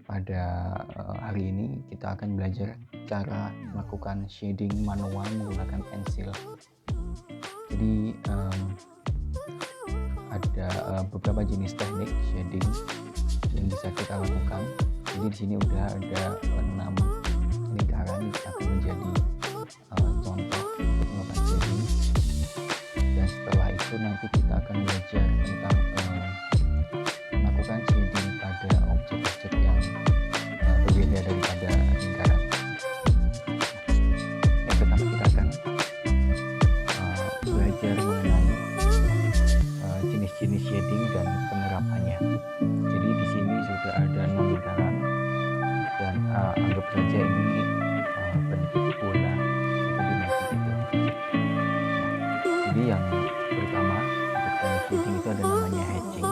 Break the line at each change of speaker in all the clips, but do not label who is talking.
pada hari ini kita akan belajar cara melakukan shading manual menggunakan pensil. Jadi ada beberapa jenis teknik shading yang bisa kita lakukan. Jadi di sini udah ada 6 lingkaran yang akan menjadi contoh untuk melakukan shading. Dan setelah itu nanti kita akan belajar tentang melakukan shading pada objek-objek yang berbeda daripada lingkaran. Yang pertama kita akan belajar mengenai jenis-jenis shading dan penerapannya. Jadi di sini sudah ada 6 lingkaran dan anggap saja ini bentuk bola dimensi gitu. Jadi yang pertama untuk teknik shading itu ada namanya hatching.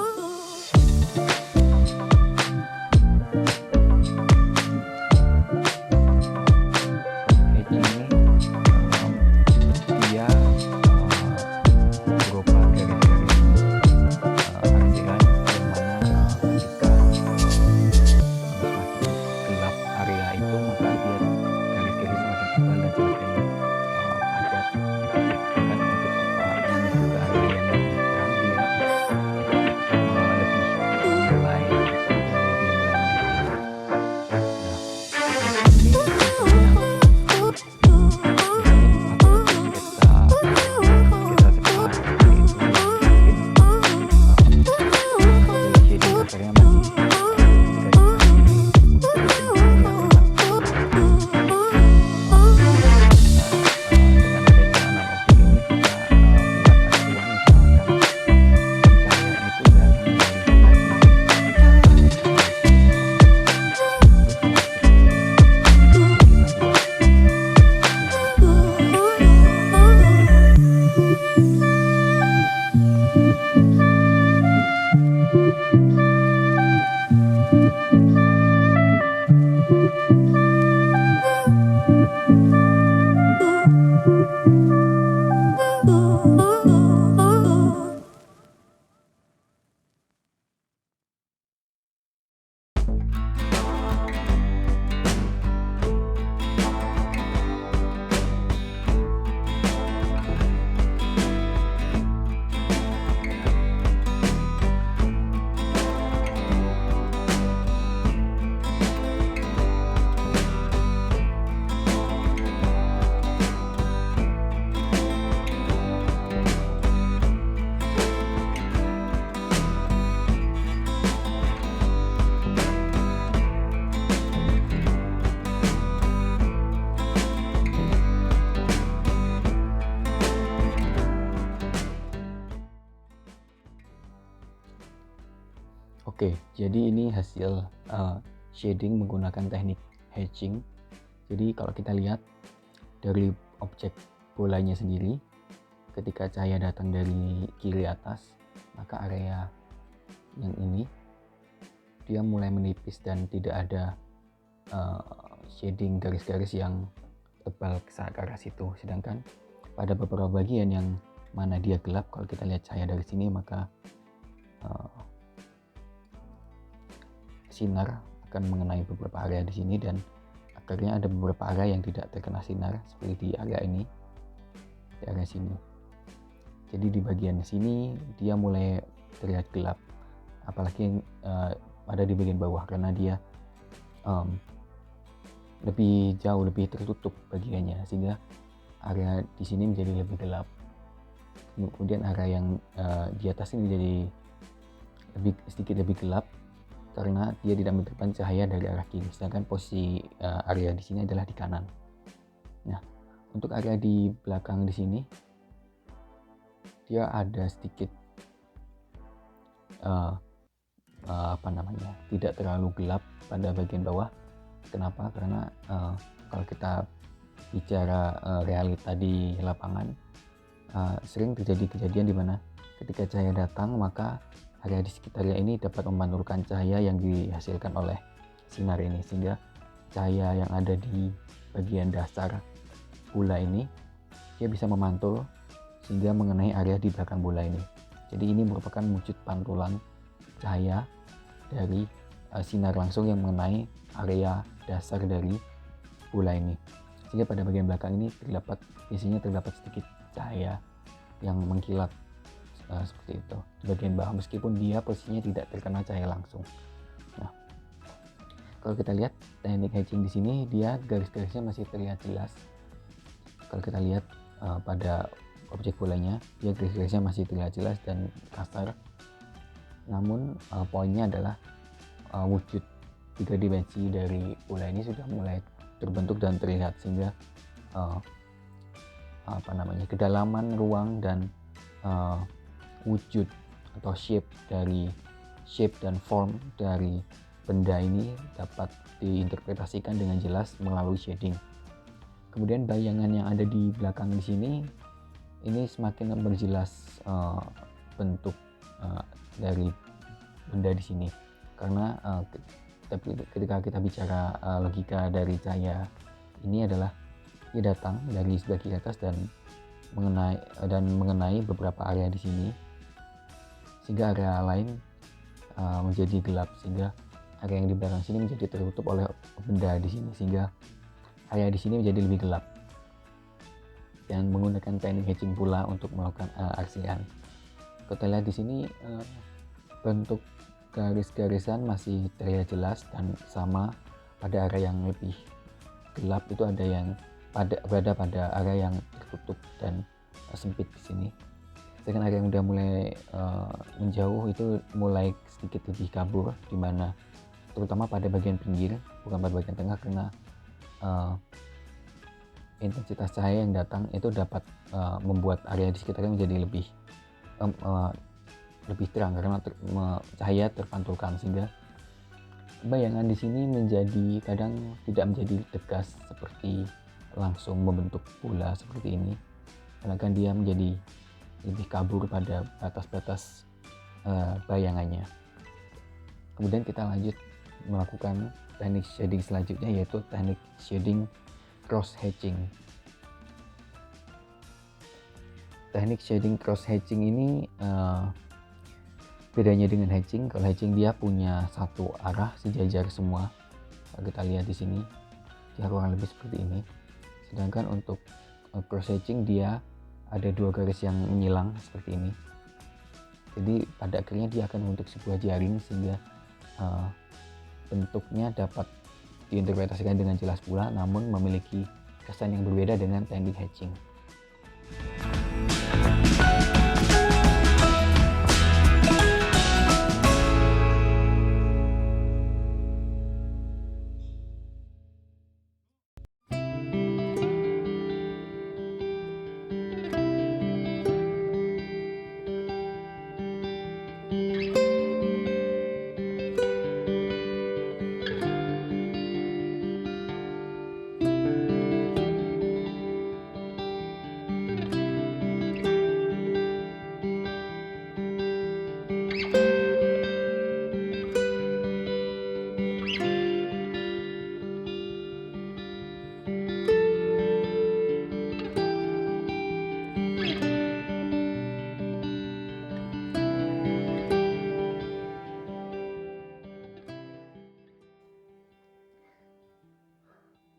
Oke, jadi ini hasil shading menggunakan teknik hatching. Jadi kalau kita lihat dari objek bolanya sendiri, ketika cahaya datang dari kiri atas, maka area yang ini dia mulai menipis dan tidak ada shading garis-garis yang tebal ke arah situ. Sedangkan pada beberapa bagian yang mana dia gelap, kalau kita lihat cahaya dari sini, maka sinar akan mengenai beberapa area di sini, dan akhirnya ada beberapa area yang tidak terkena sinar seperti di area ini, di area sini. Jadi di bagian sini dia mulai terlihat gelap, apalagi ada di bagian bawah karena dia lebih jauh, lebih tertutup bagiannya, sehingga area di sini menjadi lebih gelap. Kemudian area yang di atas ini jadi sedikit lebih gelap karena dia tidak menerbitkan cahaya dari arah kiri, sedangkan posisi area di sini adalah di kanan. Nah, untuk area di belakang di sini dia ada sedikit tidak terlalu gelap pada bagian bawah. Kenapa? Karena kalau kita bicara realita di lapangan, sering terjadi kejadian di mana ketika cahaya datang, maka area di sekitarnya ini dapat memantulkan cahaya yang dihasilkan oleh sinar ini, sehingga cahaya yang ada di bagian dasar bola ini dia bisa memantul sehingga mengenai area di belakang bola ini. Jadi ini merupakan wujud pantulan cahaya dari sinar langsung yang mengenai area dasar dari bola ini, sehingga pada bagian belakang ini biasanya terdapat sedikit cahaya yang mengkilat seperti itu di bagian bawah, meskipun dia posisinya tidak terkena cahaya langsung. Nah, kalau kita lihat teknik hatching di sini, dia garis-garisnya masih terlihat jelas. Kalau kita lihat pada objek bolanya, dia garis-garisnya masih terlihat jelas dan kasar. Namun poinnya adalah wujud 3 dimensi dari bola ini sudah mulai terbentuk dan terlihat, sehingga kedalaman ruang dan wujud atau shape dan form dari benda ini dapat diinterpretasikan dengan jelas melalui shading. Kemudian bayangan yang ada di belakang di sini ini semakin memperjelas bentuk dari benda di sini, karena ketika kita bicara logika dari cahaya ini adalah dia datang dari sebelah kiri atas dan mengenai beberapa area di sini, sehingga area lain menjadi gelap, sehingga area yang di belakang sini menjadi tertutup oleh benda di sini, sehingga area di sini menjadi lebih gelap. Dan menggunakan teknik hatching pula untuk melakukan arsian. Kita lihat di sini bentuk garis-garisan masih terlihat jelas dan sama pada area yang lebih gelap itu ada yang berada pada area yang tertutup dan sempit di sini. Sedangkan area yang udah mulai menjauh itu mulai sedikit lebih kabur, di mana terutama pada bagian pinggir, bukan pada bagian tengah, karena intensitas cahaya yang datang itu dapat membuat area di sekitarnya menjadi lebih terang karena cahaya terpantulkan, sehingga bayangan di sini kadang tidak menjadi tegas seperti langsung membentuk bola seperti ini, karena kan dia menjadi lebih kabur pada batas-batas bayangannya. Kemudian kita lanjut melakukan teknik shading selanjutnya, yaitu teknik shading cross hatching. Teknik shading cross hatching ini bedanya dengan hatching. Kalau hatching dia punya satu arah sejajar semua. Kalau kita lihat di sini dia kurang lebih seperti ini. Sedangkan untuk cross hatching dia ada 2 garis yang menyilang seperti ini. Jadi pada akhirnya dia akan membentuk sebuah jaring, sehingga bentuknya dapat diinterpretasikan dengan jelas pula, namun memiliki kesan yang berbeda dengan teknik hatching.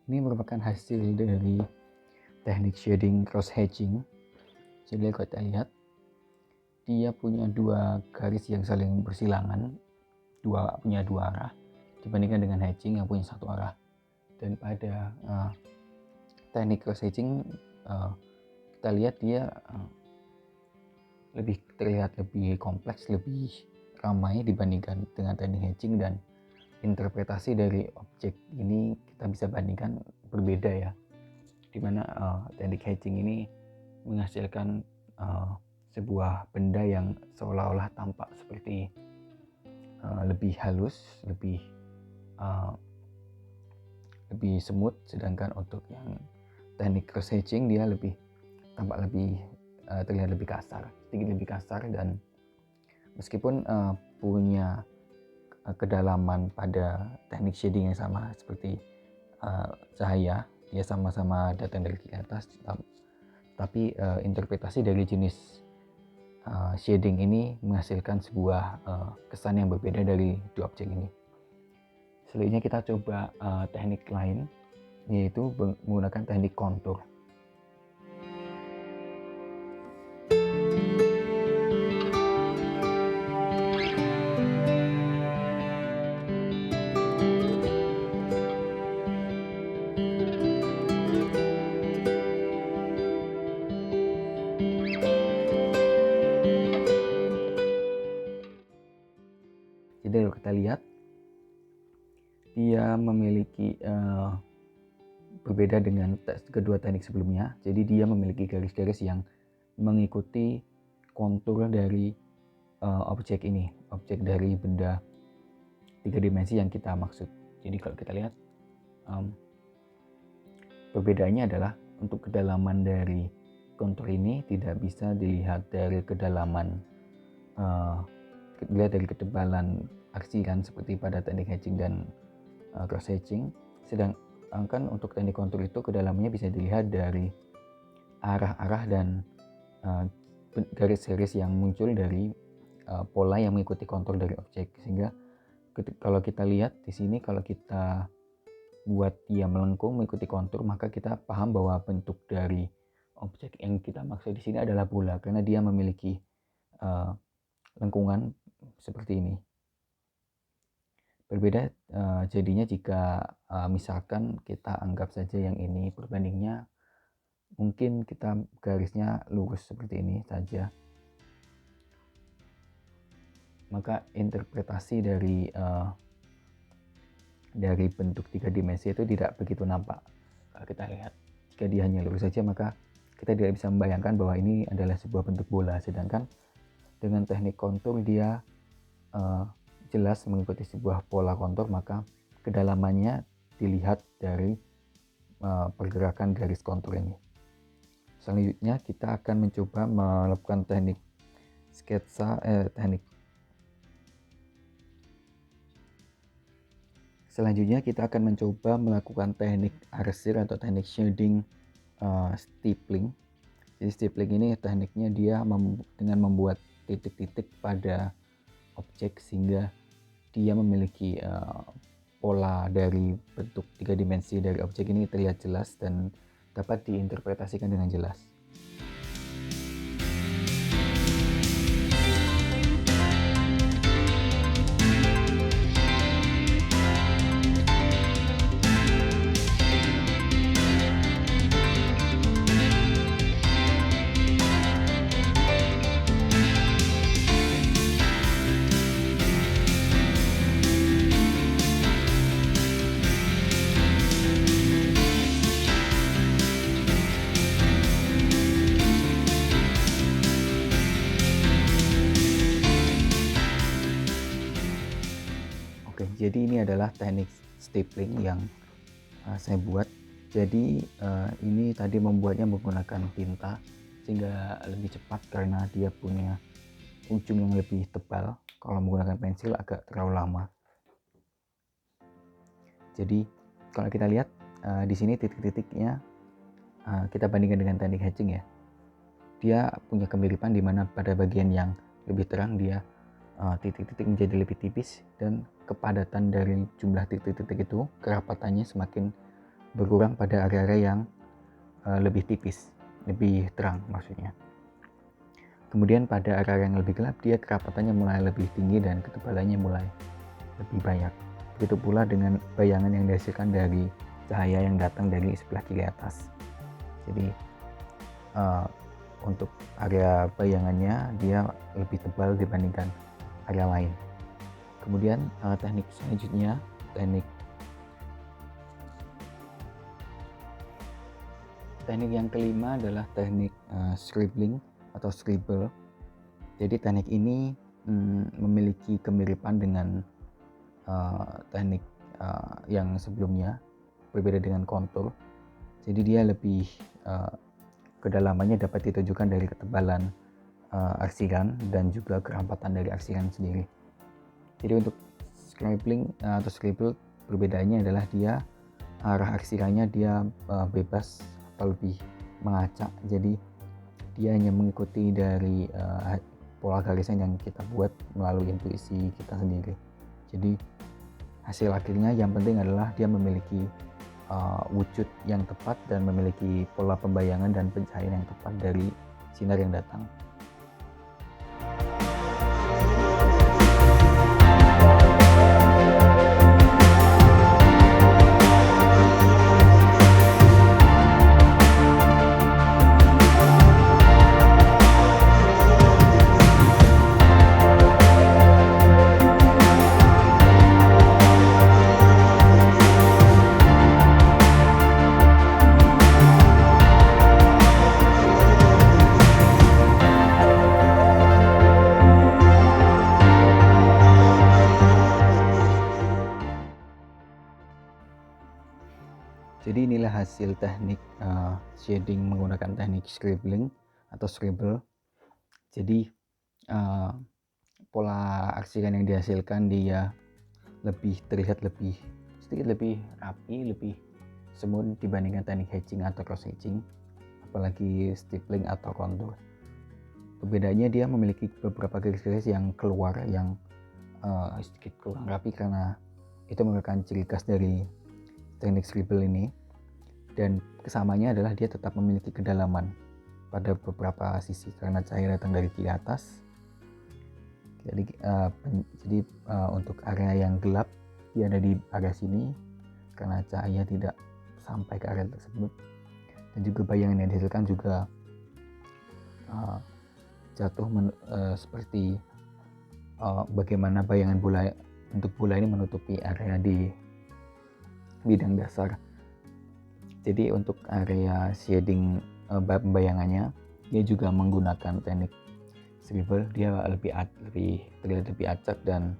Ini merupakan hasil dari teknik shading cross hatching. Jadi kalau kita lihat dia punya 2 garis yang saling bersilangan, punya 2 arah, dibandingkan dengan hatching yang punya 1 arah. Dan pada teknik cross hatching kita lihat dia terlihat lebih kompleks, lebih ramai dibandingkan dengan teknik hatching, dan interpretasi dari objek ini kita bisa bandingkan berbeda ya, dimana teknik hatching ini menghasilkan sebuah benda yang seolah-olah tampak seperti lebih halus, lebih smooth, sedangkan untuk yang teknik cross hatching dia terlihat lebih kasar, sedikit lebih kasar, dan meskipun punya kedalaman pada teknik shading yang sama seperti cahaya, dia sama-sama datang dari atas, tapi interpretasi dari jenis shading ini menghasilkan sebuah kesan yang berbeda dari 2 objek ini. Selanjutnya kita coba teknik lain, yaitu menggunakan teknik kontur. Jadi kalau kita lihat, dia memiliki berbeda dengan kedua teknik sebelumnya. Jadi dia memiliki garis-garis yang mengikuti kontur dari objek ini, objek dari benda 3 dimensi yang kita maksud. Jadi kalau kita lihat, perbedaannya adalah untuk kedalaman dari kontur ini tidak bisa dilihat dari kedalaman, dilihat dari ketebalan arsiran seperti pada teknik hatching dan cross hatching. Sedangkan untuk teknik kontur itu kedalamannya bisa dilihat dari arah-arah dan garis-garis yang muncul dari pola yang mengikuti kontur dari objek. Sehingga kalau kita lihat di sini, kalau kita buat dia melengkung mengikuti kontur, maka kita paham bahwa bentuk dari objek yang kita maksud di sini adalah bola, karena dia memiliki lengkungan seperti ini. Berbeda jadinya jika misalkan kita anggap saja yang ini perbandingnya, mungkin kita garisnya lurus seperti ini saja, maka interpretasi dari bentuk 3 dimensi itu tidak begitu nampak. Kalau kita lihat, jika dia hanya lurus saja, maka kita tidak bisa membayangkan bahwa ini adalah sebuah bentuk bola. Sedangkan dengan teknik kontur dia jelas mengikuti sebuah pola kontur, maka kedalamannya dilihat dari pergerakan garis kontur ini. Selanjutnya kita akan mencoba melakukan teknik sketsa, Selanjutnya kita akan mencoba melakukan teknik arsir atau teknik shading stippling. Jadi stippling ini tekniknya dia dengan membuat titik-titik pada objek sehingga dia memiliki pola dari bentuk 3 dimensi dari objek ini terlihat jelas dan dapat diinterpretasikan dengan jelas. Jadi ini adalah teknik stippling yang saya buat. Jadi ini tadi membuatnya menggunakan tinta sehingga lebih cepat karena dia punya ujung yang lebih tebal. Kalau menggunakan pensil agak terlalu lama. Jadi kalau kita lihat di sini titik-titiknya kita bandingkan dengan teknik hatching ya. Dia punya kemiripan di mana pada bagian yang lebih terang dia titik-titik menjadi lebih tipis, dan kepadatan dari jumlah titik-titik itu, kerapatannya semakin berkurang pada area-area yang lebih tipis, lebih terang maksudnya. Kemudian pada area yang lebih gelap, dia kerapatannya mulai lebih tinggi dan ketebalannya mulai lebih banyak. Begitu pula dengan bayangan yang dihasilkan dari cahaya yang datang dari sebelah kiri atas. Jadi untuk area bayangannya dia lebih tebal dibandingkan area lain. Kemudian teknik selanjutnya, teknik yang kelima adalah teknik scribbling atau scribble. Jadi teknik ini memiliki kemiripan dengan teknik yang sebelumnya, berbeda dengan kontur. Jadi dia lebih kedalamannya dapat ditujukan dari ketebalan arsiran dan juga kerampatan dari arsiran sendiri. Jadi untuk scribbling atau scribble, perbedaannya adalah dia arah arsirannya dia bebas atau lebih mengacak. Jadi dia hanya mengikuti dari pola garisan yang kita buat melalui intuisi kita sendiri. Jadi hasil akhirnya yang penting adalah dia memiliki wujud yang tepat dan memiliki pola pembayangan dan pencahayaan yang tepat dari sinar yang datang. Jadi inilah hasil teknik shading menggunakan teknik scribbling atau scribble. Jadi pola arsikan yang dihasilkan dia terlihat sedikit lebih rapi, lebih smooth dibandingkan teknik hatching atau cross hatching, apalagi stippling atau contour. Perbedaannya dia memiliki beberapa garis-garis yang keluar, yang sedikit kurang rapi karena itu merupakan ciri khas dari teknik scribble ini. Dan kesamanya adalah dia tetap memiliki kedalaman pada beberapa sisi karena cahaya datang dari kiri atas. Jadi untuk area yang gelap dia ada di area sini karena cahaya tidak sampai ke area tersebut. Dan juga bayangan yang dihasilkan juga jatuh seperti bagaimana bayangan bola ini menutupi area di bidang dasar. Jadi untuk area shading pembayangannya dia juga menggunakan teknik scribble. Dia terlihat lebih acak dan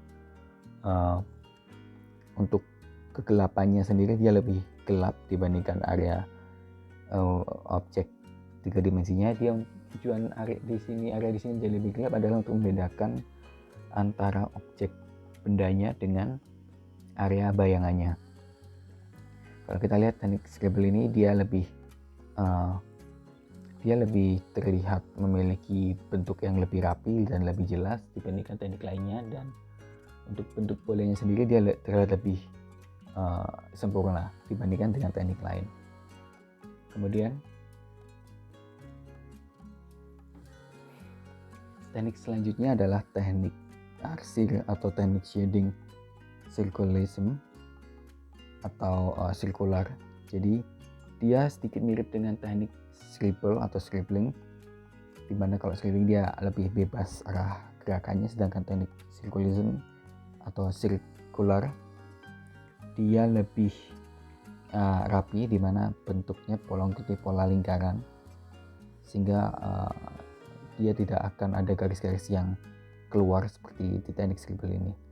untuk kegelapannya sendiri dia lebih gelap dibandingkan area objek 3 dimensinya. Tujuan area di sini jadi lebih gelap adalah untuk membedakan antara objek bendanya dengan area bayangannya. Kalau kita lihat teknik scribble ini dia lebih terlihat memiliki bentuk yang lebih rapi dan lebih jelas dibandingkan teknik lainnya, dan untuk bentuk bolanya sendiri dia terlihat lebih sempurna dibandingkan dengan teknik lain. Kemudian teknik selanjutnya adalah teknik arsir atau teknik shading circularism atau circular. Jadi dia sedikit mirip dengan teknik scribble atau scribbling, dimana kalau scribbling dia lebih bebas arah gerakannya, sedangkan teknik circularism atau circular dia lebih rapi, dimana bentuknya pola lingkaran, sehingga dia tidak akan ada garis-garis yang keluar seperti di teknik scribble ini.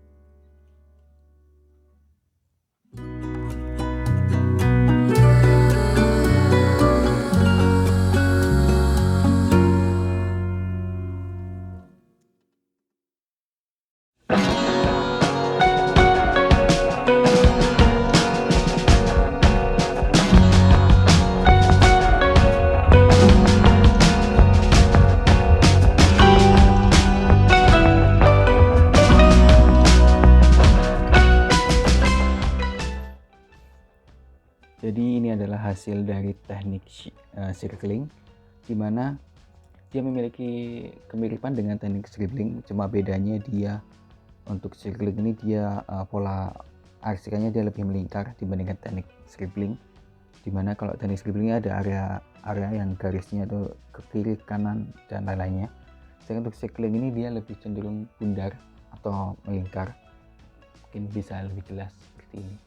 Jadi ini adalah hasil dari teknik circling, di mana dia memiliki kemiripan dengan teknik scribbling, cuma bedanya dia untuk circling ini dia pola arsikannya dia lebih melingkar dibandingkan teknik scribbling, di mana kalau teknik scribbling ada area yang garisnya itu ke kiri, kanan dan lain-lainnya. Sedangkan untuk circling ini dia lebih cenderung bundar atau melingkar. Mungkin bisa lebih jelas seperti ini.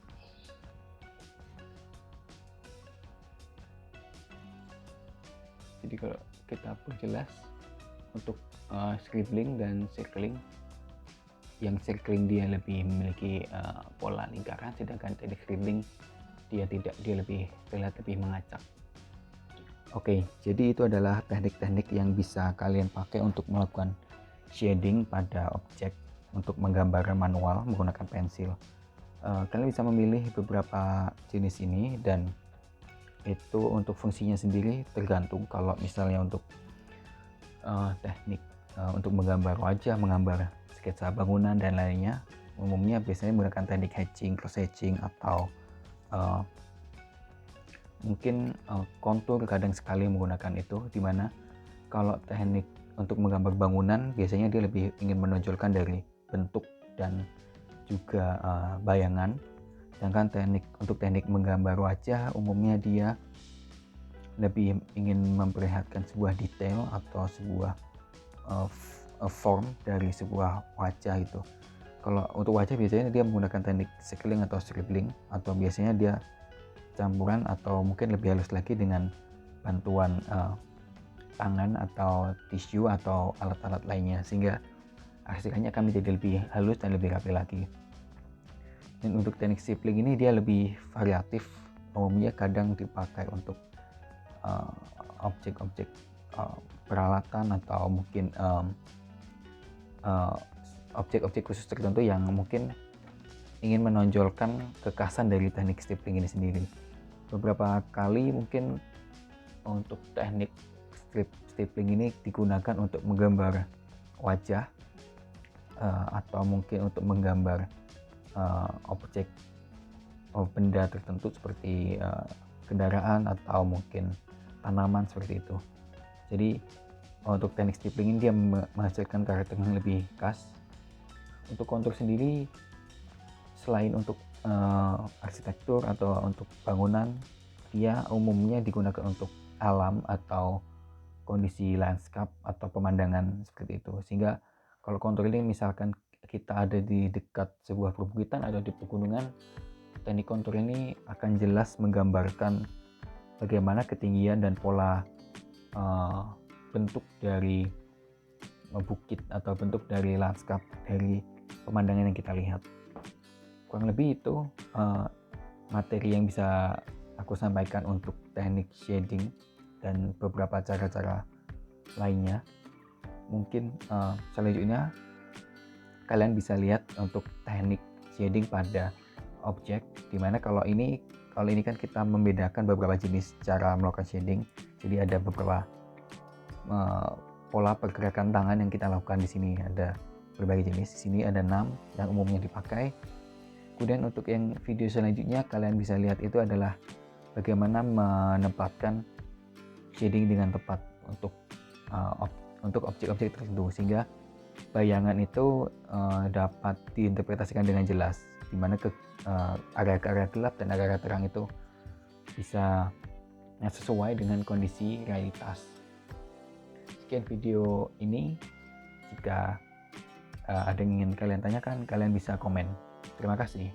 Jadi kalau kita perjelas untuk scribbling dan circling, yang circling dia lebih memiliki pola lingkaran, sedangkan teknik scribbling dia terlihat lebih mengacak. Oke, jadi itu adalah teknik-teknik yang bisa kalian pakai untuk melakukan shading pada objek untuk menggambar manual menggunakan pensil. Kalian bisa memilih beberapa jenis ini, dan itu untuk fungsinya sendiri tergantung. Kalau misalnya untuk teknik untuk menggambar wajah, menggambar sketsa bangunan dan lainnya, umumnya biasanya menggunakan teknik hatching, cross hatching, atau mungkin kontur kadang sekali menggunakan itu, dimana kalau teknik untuk menggambar bangunan biasanya dia lebih ingin menonjolkan dari bentuk dan juga bayangan, sedangkan untuk teknik menggambar wajah umumnya dia lebih ingin memperlihatkan sebuah detail atau sebuah form dari sebuah wajah itu. Kalau untuk wajah biasanya dia menggunakan teknik scaling atau scribbling, atau biasanya dia campuran atau mungkin lebih halus lagi dengan bantuan tangan atau tisu atau alat-alat lainnya, sehingga hasilnya akan menjadi lebih halus dan lebih rapi lagi. Dan untuk teknik stippling ini dia lebih variatif, umumnya kadang dipakai untuk objek-objek peralatan atau mungkin objek-objek khusus tertentu yang mungkin ingin menonjolkan kekhasan dari teknik stippling ini sendiri. Beberapa kali mungkin untuk teknik stippling ini digunakan untuk menggambar wajah atau mungkin untuk menggambar objek benda tertentu seperti kendaraan atau mungkin tanaman seperti itu. Jadi untuk teknik stippling ini dia menghasilkan karakter yang lebih khas. Untuk kontur sendiri, selain untuk arsitektur atau untuk bangunan, dia umumnya digunakan untuk alam atau kondisi lanskap atau pemandangan seperti itu. Sehingga kalau kontur ini misalkan kita ada di dekat sebuah perbukitan atau di pegunungan, teknik kontur ini akan jelas menggambarkan bagaimana ketinggian dan pola bentuk dari bukit atau bentuk dari lanskap dari pemandangan yang kita lihat. Kurang lebih itu materi yang bisa aku sampaikan untuk teknik shading dan beberapa cara-cara lainnya. Mungkin selanjutnya kalian bisa lihat untuk teknik shading pada objek, dimana kalau ini kan kita membedakan beberapa jenis cara melakukan shading. Jadi ada beberapa pola pergerakan tangan yang kita lakukan di sini, ada berbagai jenis. Di sini ada 6 yang umumnya dipakai. Kemudian untuk yang video selanjutnya kalian bisa lihat itu adalah bagaimana menempatkan shading dengan tepat untuk objek-objek tertentu, sehingga bayangan itu dapat diinterpretasikan dengan jelas, dimana area-area gelap dan area terang itu bisa sesuai dengan kondisi realitas. Sekian video ini. Jika ada yang ingin kalian tanyakan, kalian bisa komen. Terima kasih.